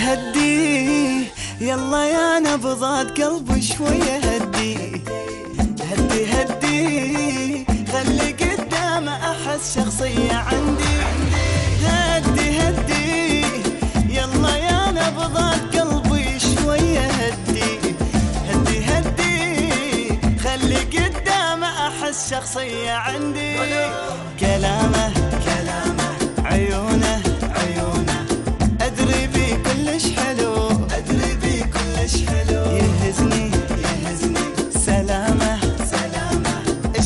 هدي يلا يا نبضات قلبي شوية هدي هدي هدي خلي قدام أحس شخصية عندي هدي هدي يلا يا نبضات قلبي شوية هدي هدي هدي خلي قدام أحس شخصية عندي كلامه كلامه عيونه عيونه أدري بي كلش حلو أدري بي كلش حلو يهزني يهزني سلامه سلامه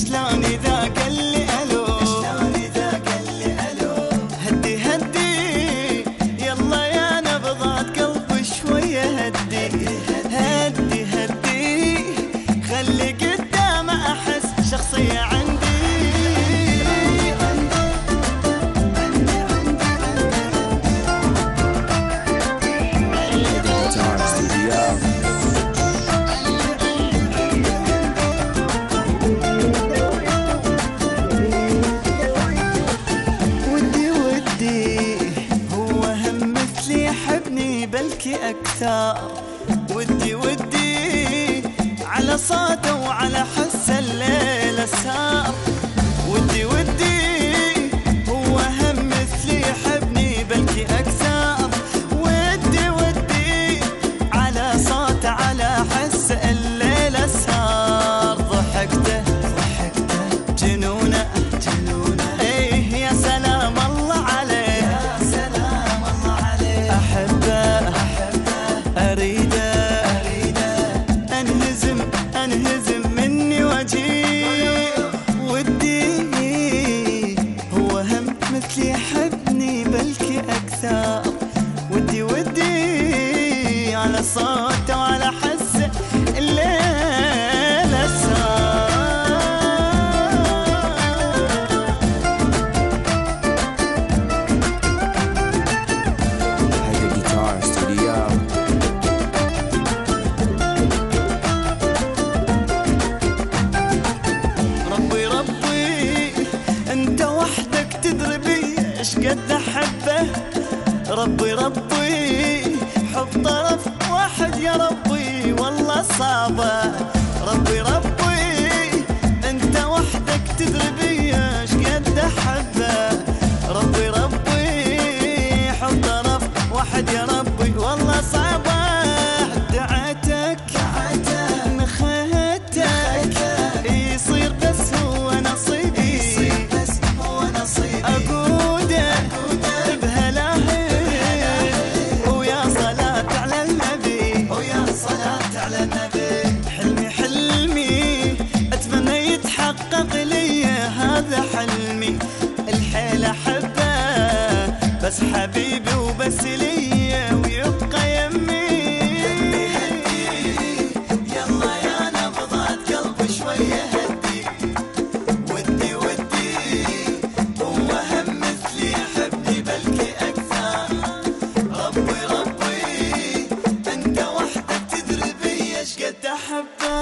شلون إذا قال لي ألو شلون إذا قال لي ألو هدي هدي يلا يا نبضات قلبي شوية هدي هدي هدي خلي قدام أحس شخصية عندي بلكي أكثر ودي ودي على صوته وعلى حس الليل سهر ودي ودي هو هم مثلي يحبني بلكي أكثر ودي ودي على صوته على حس الليل سهر ضحكته ضحكته جنونه جنونه ايه يا سلام الله عليه يا سلام الله عليه أحبه أريده أنهزم مني وجهي ودي هو هم مثلي يحبني بلكي أكثر ودي ودي على صوته وعلى حسه الليل أسهر قد أحبه ربي ربي حب طرف واحد يا ربي والله صعبة ربي ربي أنت وحدك تدري بي إيش قد أحبه ربي ربي حب طرف واحد يا ربي والله صعبة دعيتك نخيتك يصير بس هو نصيبي يصير بس هو نصيبي أقوده بهلاهي ويا صلاة على النبي ويا صلاة على النبي حلمي حلمي أتمنى يتحقق لي هذا حلمي الحيل أحبه بس حبيبي وبس لي ويبقى يمي يلا يا نبضات قلبي شوية هدي ودي ودي هو هم مثلي يحبني بلكي أكثر ربي ربي أنت وحدك تدري بي إيش قد أحبه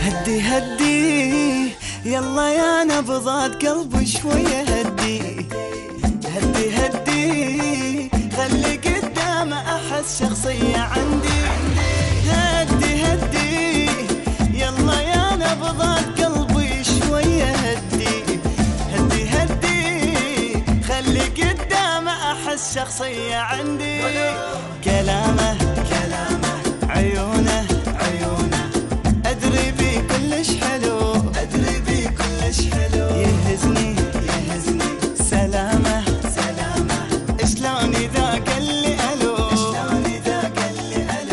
هدي هدي يلا يا نبضات قلبي شوية هدي هدي هدي خلي قدام أحس شخصية عندي هدي هدي يلا يا نبضات قلبي شوية هدي هدي هدي خلي قدام أحس شخصية عندي